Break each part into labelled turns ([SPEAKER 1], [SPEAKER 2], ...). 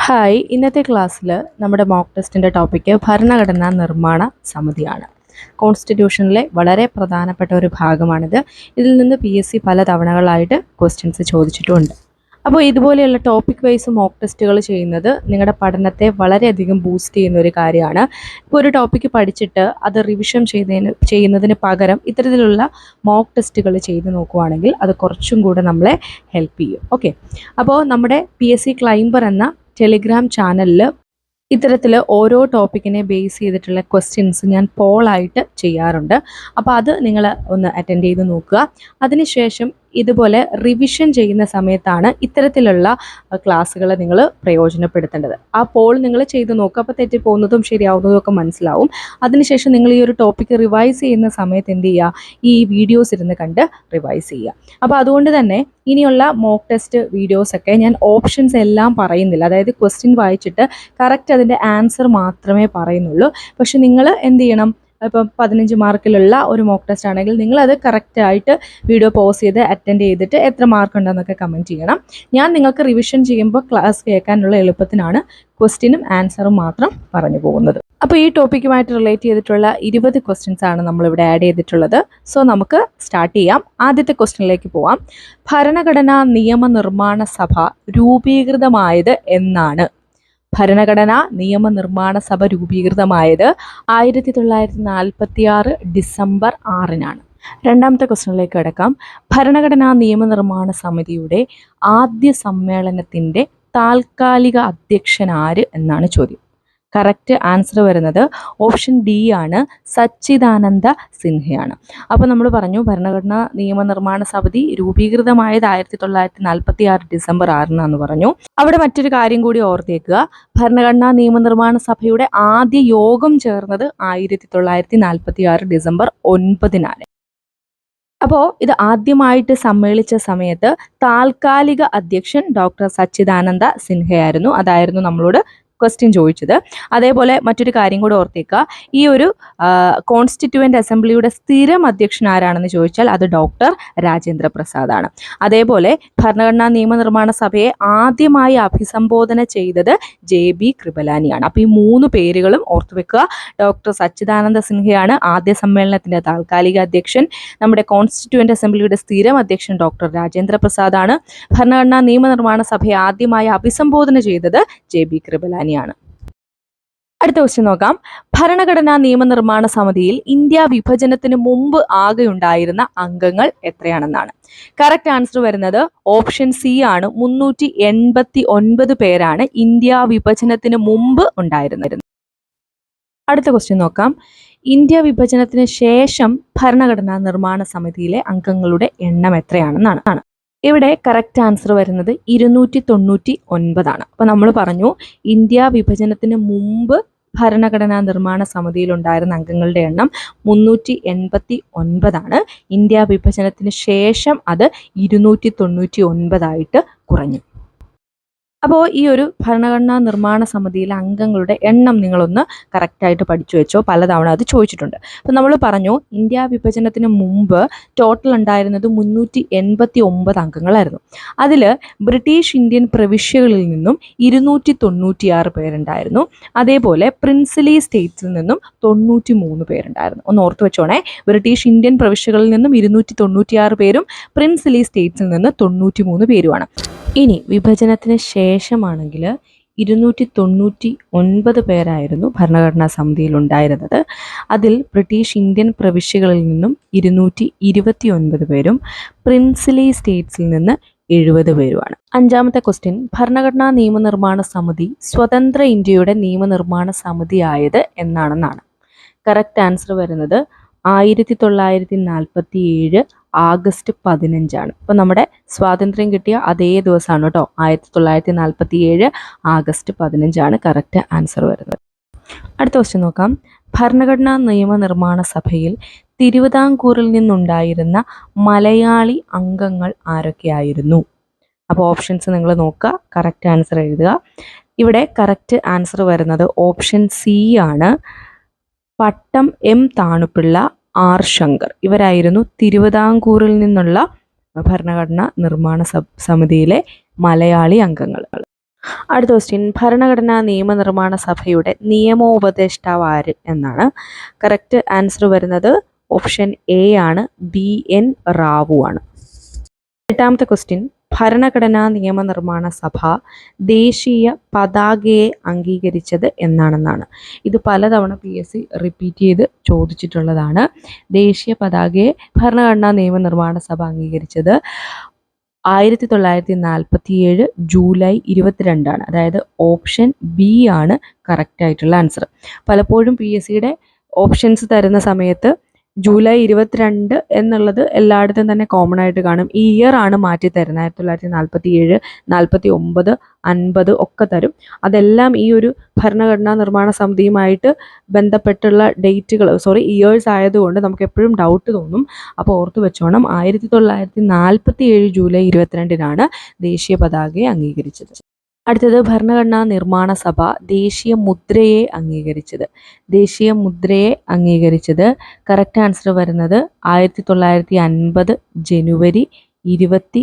[SPEAKER 1] Hi, ഇന്നത്തെ ക്ലാസ്സിൽ നമ്മുടെ മോക്ക് ടെസ്റ്റിൻ്റെ ടോപ്പിക്ക് ഭരണഘടനാ നിർമ്മാണ സമിതിയാണ്. കോൺസ്റ്റിറ്റ്യൂഷനിലെ വളരെ പ്രധാനപ്പെട്ട ഒരു ഭാഗമാണിത്. ഇതിൽ നിന്ന് PSC പല തവണകളായിട്ട് ക്വസ്റ്റ്യൻസ് ചോദിച്ചിട്ടുമുണ്ട്. അപ്പോൾ ഇതുപോലെയുള്ള ടോപ്പിക് വൈസ് മോക്ക് ടെസ്റ്റുകൾ ചെയ്യുന്നത് നിങ്ങളുടെ പഠനത്തെ വളരെയധികം ബൂസ്റ്റ് ചെയ്യുന്ന ഒരു കാര്യമാണ്. ഇപ്പോൾ ഒരു ടോപ്പിക്ക് പഠിച്ചിട്ട് അത് റിവിഷൻ ചെയ്യുന്നതിന് പകരം ഇത്തരത്തിലുള്ള മോക്ക് ടെസ്റ്റുകൾ ചെയ്ത് നോക്കുവാണെങ്കിൽ അത് കുറച്ചും കൂടെ നമ്മളെ ഹെൽപ്പ് ചെയ്യും. ഓക്കെ, അപ്പോൾ നമ്മുടെ PSC ക്ലൈംബർ എന്ന ടെലിഗ്രാം ചാനലിൽ ഇത്തരത്തിൽ ഓരോ ടോപ്പിക്കിനെ ബേസ് ചെയ്തിട്ടുള്ള ക്വസ്റ്റ്യൻസ് ഞാൻ പോളായിട്ട് ചെയ്യാറുണ്ട്. അപ്പോൾ അത് നിങ്ങൾ ഒന്ന് അറ്റൻഡ് ചെയ്ത് നോക്കുക. അതിനുശേഷം ഇതുപോലെ റിവിഷൻ ചെയ്യുന്ന സമയത്താണ് ഇത്തരത്തിലുള്ള ക്ലാസ്സുകൾ നിങ്ങൾ പ്രയോജനപ്പെടുത്തേണ്ടത്. ആ പോൾ നിങ്ങൾ ചെയ്ത് നോക്കുക. അപ്പോൾ തെറ്റിപ്പോകുന്നതും ശരിയാവുന്നതും ഒക്കെ മനസ്സിലാവും. അതിനുശേഷം നിങ്ങൾ ഈ ഒരു ടോപ്പിക്ക് റിവൈസ് ചെയ്യുന്ന സമയത്ത് എന്ത് ചെയ്യുക, ഈ വീഡിയോസ് ഇരുന്ന് കണ്ട് റിവൈസ് ചെയ്യുക. അപ്പോൾ അതുകൊണ്ട് തന്നെ ഇനിയുള്ള മോക്ക് ടെസ്റ്റ് വീഡിയോസൊക്കെ ഞാൻ ഓപ്ഷൻസ് എല്ലാം പറയുന്നില്ല. അതായത് ക്വസ്റ്റ്യൻ വായിച്ചിട്ട് കറക്റ്റ് അതിൻ്റെ ആൻസർ മാത്രമേ പറയുന്നുള്ളൂ. പക്ഷെ നിങ്ങൾ എന്ത് ചെയ്യണം, ഇപ്പം 15 മാർക്കിലുള്ള ഒരു മോക്ക് ടെസ്റ്റ് ആണെങ്കിൽ നിങ്ങളത് കറക്റ്റായിട്ട് വീഡിയോ പോസ് ചെയ്ത് അറ്റൻഡ് ചെയ്തിട്ട് എത്ര മാർക്ക് ഉണ്ടെന്നൊക്കെ കമൻറ്റ് ചെയ്യണം. ഞാൻ നിങ്ങൾക്ക് റിവിഷൻ ചെയ്യുമ്പോൾ ക്ലാസ് കേൾക്കാനുള്ള എളുപ്പത്തിനാണ് ക്വസ്റ്റ്യനും ആൻസറും മാത്രം പറഞ്ഞു പോകുന്നത്. അപ്പോൾ ഈ ടോപ്പിക്കുമായിട്ട് റിലേറ്റ് ചെയ്തിട്ടുള്ള 20 ക്വസ്റ്റ്യൻസ് ആണ് നമ്മളിവിടെ ആഡ് ചെയ്തിട്ടുള്ളത്. സോ നമുക്ക് സ്റ്റാർട്ട് ചെയ്യാം. ആദ്യത്തെ ക്വസ്റ്റ്യനിലേക്ക് പോവാം. ഭരണഘടനാ നിയമനിർമ്മാണ സഭ രൂപീകൃതമായത് എന്നാണ്? ഭരണഘടനാ നിയമനിർമ്മാണ സഭ രൂപീകൃതമായത് 1946 ഡിസംബർ 6-നാണ്. രണ്ടാമത്തെ ക്വസ്റ്റ്യനിലേക്ക് കിടക്കാം. ഭരണഘടനാ നിയമനിർമ്മാണ സമിതിയുടെ ആദ്യ സമ്മേളനത്തിൻ്റെ താൽക്കാലിക അധ്യക്ഷൻ ആര് എന്നാണ് ചോദ്യം. കറക്റ്റ് ആൻസർ വരുന്നത് ഓപ്ഷൻ ഡി ആണ്, സച്ചിദാനന്ദ സിൻഹയാണ്. അപ്പോൾ നമ്മൾ പറഞ്ഞു ഭരണഘടനാ നിയമനിർമ്മാണ സമിതി രൂപീകൃതമായത് 1946 ഡിസംബർ 6-നാന്ന് പറഞ്ഞു. അവിടെ മറ്റൊരു കാര്യം കൂടി ഓർത്തേക്കുക. ഭരണഘടനാ നിയമനിർമ്മാണ സഭയുടെ ആദ്യ യോഗം ചേർന്നത് 1946 ഡിസംബർ 9-നാണ്. അപ്പോൾ ഇത് ആദ്യമായിട്ട് സമ്മേളിച്ച സമയത്ത് താൽക്കാലിക അധ്യക്ഷൻ ഡോക്ടർ സച്ചിദാനന്ദ സിൻഹയായിരുന്നു. അതായിരുന്നു നമ്മളോട് ക്വസ്റ്റ്യൻ ചോദിച്ചത്. അതേപോലെ മറ്റൊരു കാര്യം കൂടെ ഓർത്തേക്കുക. ഈ ഒരു കോൺസ്റ്റിറ്റ്യൂവൻ്റ് അസംബ്ലിയുടെ സ്ഥിരം അധ്യക്ഷൻ ആരാണെന്ന് ചോദിച്ചാൽ അത് ഡോക്ടർ രാജേന്ദ്ര പ്രസാദാണ്. അതേപോലെ ഭരണഘടനാ നിയമനിർമ്മാണ സഭയെ ആദ്യമായി അഭിസംബോധന ചെയ്തത് JB കൃപലാനിയാണ്. അപ്പോൾ ഈ 3 പേരുകളും ഓർത്തു വെക്കുക. ഡോക്ടർ സച്ചിദാനന്ദ സിൻഹയാണ് ആദ്യ സമ്മേളനത്തിൻ്റെ താൽക്കാലിക അധ്യക്ഷൻ. നമ്മുടെ കോൺസ്റ്റിറ്റ്യൂവൻ്റ് അസംബ്ലിയുടെ സ്ഥിരം അധ്യക്ഷൻ ഡോക്ടർ രാജേന്ദ്ര പ്രസാദാണ്. ഭരണഘടനാ നിയമനിർമ്മാണ സഭയെ ആദ്യമായി അഭിസംബോധന ചെയ്തത് JB കൃപലാനി. അടുത്ത ക്വസ്റ്റ്യൻ നോക്കാം. ഭരണഘടനാ നിയമനിർമ്മാണ സമിതിയിൽ ഇന്ത്യ വിഭജനത്തിന് മുമ്പ് ആകെ ഉണ്ടായിരുന്ന അംഗങ്ങൾ എത്രയാണെന്നാണ്. കറക്റ്റ് ആൻസർ വരുന്നത് ഓപ്ഷൻ സി ആണ്. 389 പേരാണ് ഇന്ത്യ വിഭജനത്തിന് മുമ്പ് ഉണ്ടായിരുന്നത്. അടുത്ത ക്വസ്റ്റ്യൻ നോക്കാം. ഇന്ത്യ വിഭജനത്തിന് ശേഷം ഭരണഘടനാ നിർമ്മാണ സമിതിയിലെ അംഗങ്ങളുടെ എണ്ണം എത്രയാണെന്നാണ്. ഇവിടെ കറക്റ്റ് ആൻസർ വരുന്നത് 299 ആണ്. അപ്പോൾ നമ്മൾ പറഞ്ഞു ഇന്ത്യ വിഭജനത്തിന് മുമ്പ് ഭരണഘടനാ നിർമ്മാണ സമിതിയിലുണ്ടായിരുന്ന അംഗങ്ങളുടെ എണ്ണം 389 ആണ്. ഇന്ത്യ വിഭജനത്തിന് ശേഷം അത് 299 കുറഞ്ഞു. അപ്പോൾ ഈ ഒരു ഭരണഘടനാ നിർമ്മാണ സമിതിയിലെ അംഗങ്ങളുടെ എണ്ണം നിങ്ങളൊന്ന് കറക്റ്റായിട്ട് പഠിച്ചു വെച്ചോ. പലതവണ അത് ചോദിച്ചിട്ടുണ്ട്. അപ്പോൾ നമ്മൾ പറഞ്ഞു ഇന്ത്യ വിഭജനത്തിന് മുമ്പ് ടോട്ടൽ ഉണ്ടായിരുന്നത് 389 അംഗങ്ങളായിരുന്നു. അതിൽ ബ്രിട്ടീഷ് ഇന്ത്യൻ പ്രവിശ്യകളിൽ നിന്നും 296 പേരുണ്ടായിരുന്നു. അതേപോലെ പ്രിൻസിലി സ്റ്റേറ്റ്സിൽ നിന്നും 93 പേരുണ്ടായിരുന്നു. ഒന്ന് ഓർത്ത് വെച്ചോണേ. ബ്രിട്ടീഷ് ഇന്ത്യൻ പ്രവിശ്യകളിൽ നിന്നും 296 പേരും പ്രിൻസിലി സ്റ്റേറ്റ്സിൽ നിന്ന് 93 പേരുമാണ്. ഇനി വിഭജനത്തിന് ശേഷമാണെങ്കിൽ 299 പേരായിരുന്നു ഭരണഘടനാ സമിതിയിൽ ഉണ്ടായിരുന്നത്. അതിൽ ബ്രിട്ടീഷ് ഇന്ത്യൻ പ്രവിശ്യകളിൽ നിന്നും 229 പേരും പ്രിൻസിലി സ്റ്റേറ്റ്സിൽ നിന്ന് 70 പേരുമാണ്. അഞ്ചാമത്തെ ക്വസ്റ്റ്യൻ. ഭരണഘടനാ നിയമനിർമ്മാണ സമിതി സ്വതന്ത്ര ഇന്ത്യയുടെ നിയമനിർമ്മാണ സമിതിയായത് എന്നാണെന്നാണ്. കറക്റ്റ് ആൻസർ വരുന്നത് 1947 ആഗസ്റ്റ് 15-ആണ്. അപ്പോൾ നമ്മുടെ സ്വാതന്ത്ര്യം കിട്ടിയ അതേ ദിവസമാണ് കേട്ടോ. 1947 ആഗസ്റ്റ് 15-ആണ് കറക്റ്റ് ആൻസർ വരുന്നത്. അടുത്ത ക്വസ്റ്റ്യൻ നോക്കാം. ഭരണഘടനാ നിയമനിർമ്മാണ സഭയിൽ തിരുവിതാംകൂറിൽ നിന്നുണ്ടായിരുന്ന മലയാളി അംഗങ്ങൾ ആരൊക്കെയായിരുന്നു? അപ്പോൾ ഓപ്ഷൻസ് നിങ്ങൾ നോക്കുക, കറക്റ്റ് ആൻസർ എഴുതുക. ഇവിടെ കറക്റ്റ് ആൻസർ വരുന്നത് ഓപ്ഷൻ സി ആണ്. പട്ടം M താണുപിള്ള, R ശങ്കർ ഇവരായിരുന്നു തിരുവിതാംകൂറിൽ നിന്നുള്ള ഭരണഘടനാ നിർമ്മാണ സമിതിയിലെ മലയാളി അംഗങ്ങൾ. അടുത്ത ക്വസ്റ്റ്യൻ, ഭരണഘടനാ നിയമനിർമ്മാണ സഭയുടെ നിയമോപദേഷ്ടാവ് ആര് എന്നാണ്. കറക്റ്റ് ആൻസർ വരുന്നത് ഓപ്ഷൻ എ ആണ്, BN റാവു ആണ്. എട്ടാമത്തെ ക്വസ്റ്റ്യൻ, ഭരണഘടനാ നിയമനിർമ്മാണ സഭ ദേശീയ പതാകയെ അംഗീകരിച്ചത് എന്നാണെന്നാണ്. ഇത് പലതവണ PSC റിപ്പീറ്റ് ചെയ്ത് ചോദിച്ചിട്ടുള്ളതാണ്. ദേശീയ പതാകയെ ഭരണഘടനാ നിയമനിർമ്മാണ സഭ അംഗീകരിച്ചത് 1947 ജൂലൈ 22 അതായത് ഓപ്ഷൻ ബി ആണ് കറക്റ്റ് ആയിട്ടുള്ള ആൻസർ. പലപ്പോഴും PSCയുടെ ഓപ്ഷൻസ് തരുന്ന സമയത്ത് ജൂലൈ 22 എന്നുള്ളത് എല്ലായിടത്തും തന്നെ കോമൺ ആയിട്ട് കാണും. ഈ ഇയർ ആണ് മാറ്റി തരുന്നത്. 1947, 49, 50 ഒക്കെ തരും. അതെല്ലാം ഈ ഒരു ഭരണഘടനാ നിർമ്മാണ സമിതിയുമായിട്ട് ബന്ധപ്പെട്ടുള്ള ഇയേഴ്സ് ആയതുകൊണ്ട് നമുക്ക് എപ്പോഴും ഡൗട്ട് തോന്നും. അപ്പോൾ ഓർത്തു വെച്ചോണം, 1947 ജൂലൈ 22 ദേശീയ പതാകയെ അംഗീകരിച്ചത്. അടുത്തത്, ഭരണഘടനാ നിർമ്മാണ സഭ ദേശീയ മുദ്രയെ അംഗീകരിച്ചത് കറക്റ്റ് ആൻസർ വരുന്നത് 1950 ജനുവരി 26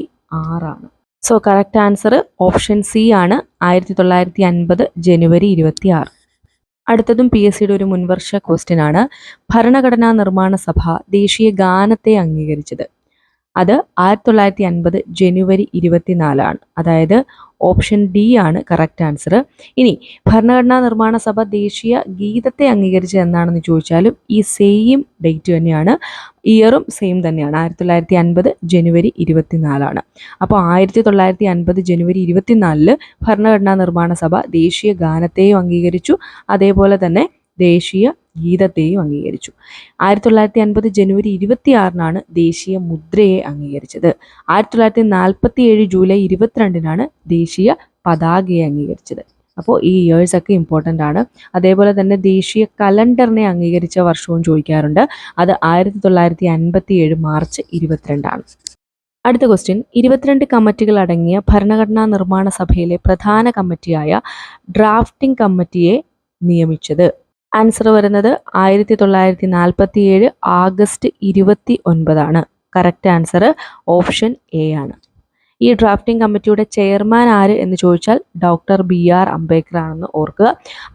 [SPEAKER 1] so correct answer option C ആണ്, 1950 ജനുവരി 26. അടുത്തതും PSCയുടെ ഒരു മുൻവർഷ ക്വസ്റ്റ്യൻ ആണ്. ഭരണഘടനാ നിർമ്മാണ സഭ ദേശീയ ഗാനത്തെ അംഗീകരിച്ചത് അത് 1950 ജനുവരി 24 അതായത് ഓപ്ഷൻ ഡി ആണ് കറക്റ്റ് ആൻസർ. ഇനി ഭരണഘടനാ നിർമ്മാണ സഭ ദേശീയ ഗീതത്തെ അംഗീകരിച്ചത് എന്നാണെന്ന് ചോദിച്ചാലും ഈ സെയിം ഡേറ്റ് തന്നെയാണ്, ഇയറും സെയിം തന്നെയാണ്, 1950 ജനുവരി 24. അപ്പോൾ 1950 ജനുവരി 24 ഭരണഘടനാ നിർമ്മാണ സഭ ദേശീയ ഗാനത്തെയും അംഗീകരിച്ചു, അതേപോലെ തന്നെ ദേശീയ ഗീതത്തെയും അംഗീകരിച്ചു. 1950 ജനുവരി 26 ദേശീയ മുദ്രയെ അംഗീകരിച്ചത്. 1947 ജൂലൈ 22 ദേശീയ പതാകയെ അംഗീകരിച്ചത്. അപ്പോൾ ഈ ഇയേഴ്സ് ഒക്കെ ഇമ്പോർട്ടൻ്റ് ആണ്. അതേപോലെ തന്നെ ദേശീയ കലണ്ടറിനെ അംഗീകരിച്ച വർഷവും ചോദിക്കാറുണ്ട്. അത് 1957 മാർച്ച് 22. അടുത്ത ക്വസ്റ്റ്യൻ, 22 കമ്മിറ്റികൾ അടങ്ങിയ ഭരണഘടനാ നിർമ്മാണ സഭയിലെ പ്രധാന കമ്മിറ്റിയായ ഡ്രാഫ്റ്റിംഗ് കമ്മിറ്റിയെ നിയമിച്ചത്. ആൻസർ വരുന്നത് 1947 August 29 correct answer option A ആണ്. ഈ ഡ്രാഫ്റ്റിംഗ് കമ്മിറ്റിയുടെ ചെയർമാൻ ആര് എന്ന് ചോദിച്ചാൽ ഡോക്ടർ BR അംബേദ്കർ ആണെന്ന് ഓർക്കുക.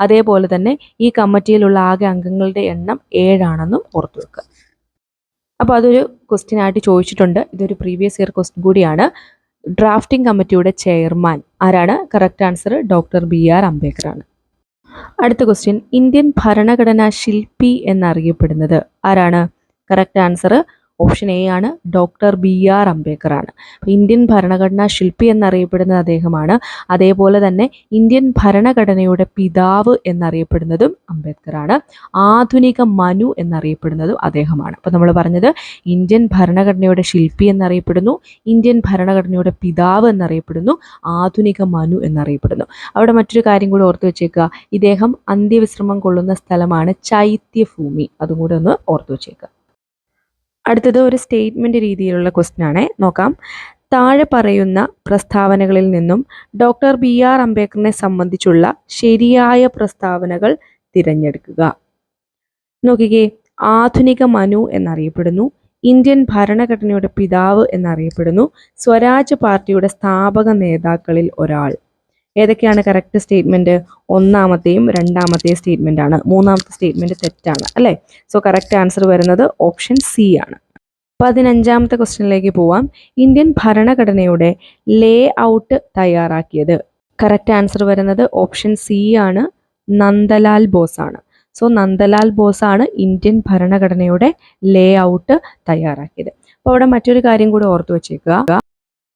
[SPEAKER 1] അതേപോലെ തന്നെ ഈ കമ്മിറ്റിയിലുള്ള ആകെ അംഗങ്ങളുടെ എണ്ണം 7 ആണെന്നും ഓർത്തു വെക്കുക. അപ്പോൾ അതൊരു ക്വസ്റ്റ്യൻ ആയിട്ട് ചോദിച്ചിട്ടുണ്ട്. ഇതൊരു പ്രീവിയസ് ഇയർ ക്വസ്റ്റ്യൻ കൂടിയാണ്. ഡ്രാഫ്റ്റിംഗ് കമ്മിറ്റിയുടെ ചെയർമാൻ ആരാണ്? Correct answer doctor BR Ambedkar ആണ്. അടുത്ത ക്വസ്റ്റ്യൻ, ഇന്ത്യൻ ഭരണഘടനാ ശില്പി എന്നറിയപ്പെടുന്നത് ആരാണ്? കറക്റ്റ് ആൻസർ ഓപ്ഷൻ എ ആണ്, ഡോക്ടർ BR അംബേദ്കർ ആണ്. ഇന്ത്യൻ ഭരണഘടനാ ശില്പി എന്നറിയപ്പെടുന്നത് അദ്ദേഹമാണ്. അതേപോലെ തന്നെ ഇന്ത്യൻ ഭരണഘടനയുടെ പിതാവ് എന്നറിയപ്പെടുന്നതും അംബേദ്കർ ആണ്. ആധുനിക മനു എന്നറിയപ്പെടുന്നതും അദ്ദേഹമാണ്. അപ്പോൾ നമ്മൾ പറഞ്ഞത് ഇന്ത്യൻ ഭരണഘടനയുടെ ശില്പി എന്നറിയപ്പെടുന്നു, ഇന്ത്യൻ ഭരണഘടനയുടെ പിതാവ് എന്നറിയപ്പെടുന്നു, ആധുനിക മനു എന്നറിയപ്പെടുന്നു. അവിടെ മറ്റൊരു കാര്യം കൂടി ഓർത്തു വെച്ചേക്കുക, ഇദ്ദേഹം അന്ത്യവിശ്രമം കൊള്ളുന്ന സ്ഥലമാണ് ചൈത്യഭൂമി. അതും കൂടെ ഒന്ന് ഓർത്തു വെച്ചേക്കുക. അടുത്തത് ഒരു സ്റ്റേറ്റ്മെൻറ്റ് രീതിയിലുള്ള ക്വസ്റ്റ്യൻ ആണ്, നോക്കാം. താഴെ പറയുന്ന പ്രസ്താവനകളിൽ നിന്നും ഡോക്ടർ BR അംബേദ്കറിനെ സംബന്ധിച്ചുള്ള ശരിയായ പ്രസ്താവനകൾ തിരഞ്ഞെടുക്കുക. നോക്കിക്കേ, ആധുനിക മനു എന്നറിയപ്പെടുന്നു, ഇന്ത്യൻ ഭരണഘടനയുടെ പിതാവ് എന്നറിയപ്പെടുന്നു, സ്വരാജ് പാർട്ടിയുടെ സ്ഥാപക നേതാക്കളിൽ ഒരാൾ. ഏതൊക്കെയാണ് കറക്റ്റ് സ്റ്റേറ്റ്മെൻറ്റ്? ഒന്നാമത്തെയും രണ്ടാമത്തെയും സ്റ്റേറ്റ്മെൻ്റ് ആണ്. മൂന്നാമത്തെ സ്റ്റേറ്റ്മെൻറ്റ് തെറ്റാണ് അല്ലേ? സോ കറക്റ്റ് ആൻസർ വരുന്നത് ഓപ്ഷൻ സി ആണ്. 15ാമത്തെ ക്വസ്റ്റ്യനിലേക്ക് പോവാം. ഇന്ത്യൻ ഭരണഘടനയുടെ ലേ ഔട്ട് തയ്യാറാക്കിയത്. കറക്റ്റ് ആൻസർ വരുന്നത് ഓപ്ഷൻ സി ആണ്, നന്ദലാൽ ബോസ് ആണ്. സോ നന്ദലാൽ ബോസ് ആണ് ഇന്ത്യൻ ഭരണഘടനയുടെ ലേ ഔട്ട് തയ്യാറാക്കിയത്. അപ്പോൾ അവിടെ മറ്റൊരു കാര്യം കൂടി ഓർത്തു വെച്ചേക്കുക,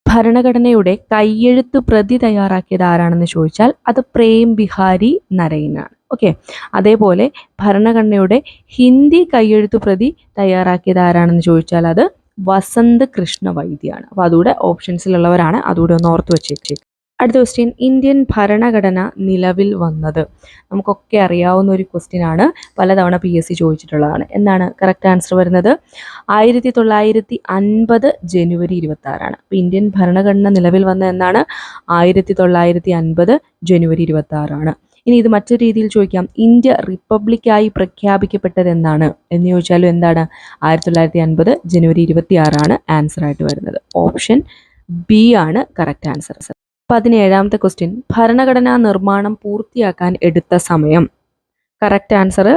[SPEAKER 1] ഭരണഘടനയുടെ കയ്യെഴുത്ത് പ്രതി തയ്യാറാക്കിയത് ആരാണെന്ന് ചോദിച്ചാൽ അത് പ്രേം ബിഹാരി നരൈനാണ്. ഓക്കെ, അതേപോലെ ഭരണഘടനയുടെ ഹിന്ദി കയ്യെഴുത്ത് പ്രതി തയ്യാറാക്കിയത് ആരാണെന്ന് ചോദിച്ചാൽ അത് വസന്ത് കൃഷ്ണ വൈദ്യാണ്. അപ്പോൾ അതുകൂടെ ഓപ്ഷൻസിലുള്ളവരാണ്, അതുകൂടെ ഒന്ന് ഓർത്ത് വെച്ചേക്കും. അടുത്ത ക്വസ്റ്റ്യൻ, ഇന്ത്യൻ ഭരണഘടന നിലവിൽ വന്നത്. നമുക്കൊക്കെ അറിയാവുന്ന ഒരു ക്വസ്റ്റ്യൻ ആണ്, പലതവണ PSC ചോദിച്ചിട്ടുള്ളതാണ്. എന്നാണ്? കറക്റ്റ് ആൻസർ വരുന്നത് 1950 ജനുവരി 26. അപ്പോൾ ഇന്ത്യൻ ഭരണഘടന നിലവിൽ വന്ന എന്നാണ്? 1950 ജനുവരി 26. ഇനി ഇത് മറ്റൊരു രീതിയിൽ ചോദിക്കാം, ഇന്ത്യ റിപ്പബ്ലിക്കായി പ്രഖ്യാപിക്കപ്പെട്ടത് എന്നാണ് എന്ന് ചോദിച്ചാലും എന്താണ്? 1950 ജനുവരി 26 ആൻസർ ആയിട്ട് വരുന്നത്. ഓപ്ഷൻ ബി ആണ് കറക്റ്റ് ആൻസർ. 17ാമത്തെ ക്വസ്റ്റ്യൻ ഭരണഘടനാ നിർമ്മാണം പൂർത്തിയാക്കാൻ എടുത്ത സമയം. കറക്റ്റ് ആൻസർ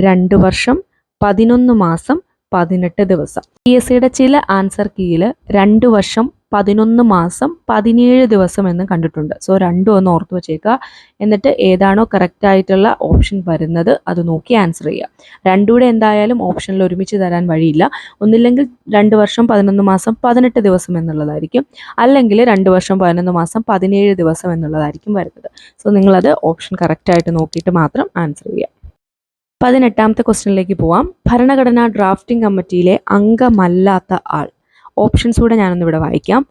[SPEAKER 1] 2 വർഷം 11 മാസം 18 ദിവസം. PSCയുടെ ചില ആൻസർ കീയിൽ 2 വർഷം 11 മാസം 17 ദിവസം എന്ന് കണ്ടിട്ടുണ്ട്. സോ രണ്ടും ഒന്ന് ഓർത്ത് വെച്ചേക്കുക. എന്നിട്ട് ഏതാണോ കറക്റ്റ് ആയിട്ടുള്ള ഓപ്ഷൻ വരുന്നത് അത് നോക്കി ആൻസർ ചെയ്യുക. രണ്ടുകൂടെ എന്തായാലും ഓപ്ഷനിൽ ഒരുമിച്ച് തരാൻ വഴിയില്ല. ഒന്നില്ലെങ്കിൽ 2 വർഷം 11 മാസം 18 ദിവസം എന്നുള്ളതായിരിക്കും, അല്ലെങ്കിൽ 2 വർഷം 11 മാസം 17 ദിവസം എന്നുള്ളതായിരിക്കും വരുന്നത്. സോ നിങ്ങളത് ഓപ്ഷൻ കറക്റ്റായിട്ട് നോക്കിയിട്ട് മാത്രം ആൻസർ ചെയ്യുക. 18ാമത്തെ ക്വസ്റ്റ്യനിലേക്ക് പോവാം. ഭരണഘടനാ ഡ്രാഫ്റ്റിംഗ് കമ്മിറ്റിയിലെ അംഗമല്ലാത്ത ആൾ. ഓപ്ഷൻസ് കൂടെ ഞാനൊന്നിവിടെ വായിക്കാം.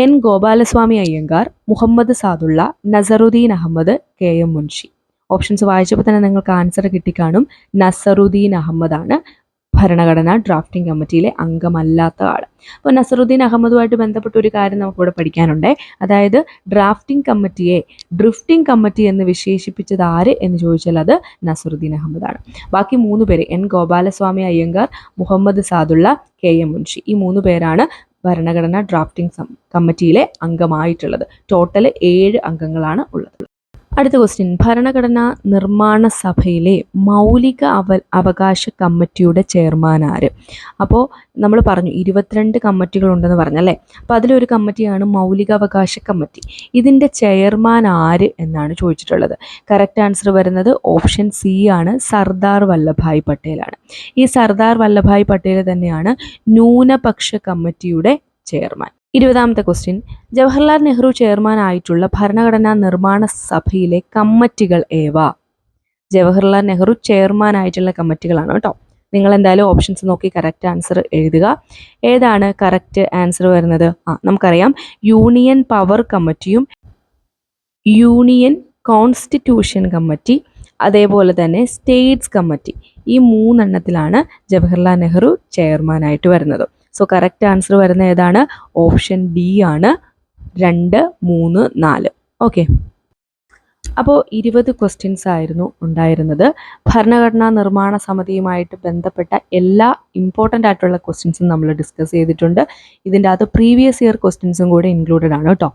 [SPEAKER 1] N Gopalaswami Ayyangar, Muhammad Saadulla, Naziruddin Ahmad, KM Munshi. Options വായിച്ചപ്പോൾ തന്നെ നിങ്ങൾക്ക് ആൻസർ കിട്ടിക്കാണും. നസറുദ്ദീൻ അഹമ്മദ് ആണ് ഭരണഘടനാ ഡ്രാഫ്റ്റിംഗ് കമ്മിറ്റിയിലെ അംഗമല്ലാത്ത ആൾ. അപ്പോൾ നസറുദ്ദീൻ അഹമ്മദുമായിട്ട് ബന്ധപ്പെട്ട ഒരു കാര്യം നമുക്കിവിടെ പഠിക്കാനുണ്ട്. അതായത് ഡ്രാഫ്റ്റിംഗ് കമ്മിറ്റിയെ ഡ്രിഫ്റ്റിംഗ് കമ്മിറ്റി എന്ന് വിശേഷിപ്പിച്ചത് ആര് എന്ന് ചോദിച്ചാൽ അത് നസറുദ്ദീൻ അഹമ്മദാണ്. ബാക്കി 3 പേര് N ഗോപാലസ്വാമി അയ്യങ്കാർ, മുഹമ്മദ് സാദുള്ള, KM മുൻഷി, ഈ 3 പേരാണ് ഭരണഘടനാ ഡ്രാഫ്റ്റിംഗ് കമ്മിറ്റിയിലെ അംഗമായിട്ടുള്ളത്. ടോട്ടൽ 7 അംഗങ്ങളാണ് ഉള്ളത്. അടുത്ത ക്വസ്റ്റ്യൻ ഭരണഘടനാ നിർമ്മാണ സഭയിലെ മൗലിക അവകാശ കമ്മിറ്റിയുടെ ചെയർമാൻ ആര്? അപ്പോൾ നമ്മൾ പറഞ്ഞു 22 കമ്മിറ്റികൾ ഉണ്ടെന്ന് പറഞ്ഞല്ലേ. അപ്പോൾ അതിലൊരു കമ്മിറ്റിയാണ് മൗലികാവകാശ കമ്മിറ്റി. ഇതിൻ്റെ ചെയർമാൻ ആര് എന്നാണ് ചോദിച്ചിട്ടുള്ളത്. കറക്റ്റ് ആൻസർ വരുന്നത് ഓപ്ഷൻ സി ആണ്, സർദാർ വല്ലഭായ് പട്ടേലാണ്. ഈ സർദാർ വല്ലഭായ് പട്ടേൽ തന്നെയാണ് ന്യൂനപക്ഷ കമ്മിറ്റിയുടെ ചെയർമാൻ. 20ാമത്തെ ക്വസ്റ്റ്യൻ ജവഹർലാൽ നെഹ്റു ചെയർമാൻ ആയിട്ടുള്ള ഭരണഘടനാ നിർമ്മാണ സഭയിലെ കമ്മിറ്റികൾ ഏവ? ജവഹർലാൽ നെഹ്റു ചെയർമാൻ ആയിട്ടുള്ള കമ്മിറ്റികളാണ് കേട്ടോ. നിങ്ങൾ എന്തായാലും ഓപ്ഷൻസ് നോക്കി കറക്റ്റ് ആൻസർ എഴുതുക. ഏതാണ് കറക്റ്റ് ആൻസർ വരുന്നത്? നമുക്കറിയാം യൂണിയൻ പവർ കമ്മിറ്റിയും യൂണിയൻ കോൺസ്റ്റിറ്റ്യൂഷൻ കമ്മിറ്റി, അതേപോലെ തന്നെ സ്റ്റേറ്റ്സ് കമ്മിറ്റി, ഈ 3 എണ്ണത്തിലാണ് ജവഹർലാൽ നെഹ്റു ചെയർമാൻ ആയിട്ട് വരുന്നത്. സോ കറക്റ്റ് ആൻസർ വരുന്ന ഏതാണ്? ഓപ്ഷൻ ഡി ആണ്, 2, 3, 4. ഓക്കെ, അപ്പോൾ 20 ക്വസ്റ്റ്യൻസ് ആയിരുന്നു ഉണ്ടായിരുന്നത്. ഭരണഘടനാ നിർമ്മാണ സമിതിയുമായിട്ട് ബന്ധപ്പെട്ട എല്ലാ ഇമ്പോർട്ടൻ്റ് ആയിട്ടുള്ള ക്വസ്റ്റ്യൻസും നമ്മൾ ഡിസ്കസ് ചെയ്തിട്ടുണ്ട്. ഇതിൻ്റെ അകത്ത് പ്രീവിയസ് ഇയർ ക്വസ്റ്റ്യൻസും കൂടെ ഇൻക്ലൂഡഡ് ആണ് കേട്ടോ.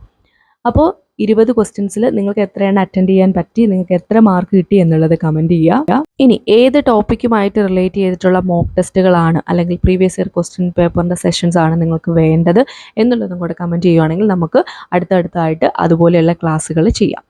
[SPEAKER 1] അപ്പോൾ 20 ക്വസ്റ്റ്യൻസിൽ നിങ്ങൾക്ക് എത്ര എണ്ണം അറ്റൻഡ് ചെയ്യാൻ പറ്റി, നിങ്ങൾക്ക് എത്ര മാർക്ക് കിട്ടി എന്നുള്ളത് കമൻറ്റ് ചെയ്യുക. ഇനി ഏത് ടോപ്പിക്കുമായിട്ട് റിലേറ്റ് ചെയ്തിട്ടുള്ള മോക്ക് ടെസ്റ്റുകളാണ് അല്ലെങ്കിൽ പ്രീവിയസ് ഇയർ ക്വസ്റ്റ്യൻ പേപ്പറിൻ്റെ സെഷൻസ് ആണ് നിങ്ങൾക്ക് വേണ്ടത് എന്നുള്ളതും കൂടെ കമൻറ്റ് ചെയ്യുകയാണെങ്കിൽ നമുക്ക് അടുത്തടുത്തായിട്ട് അതുപോലെയുള്ള ക്ലാസ്സുകൾ ചെയ്യാം.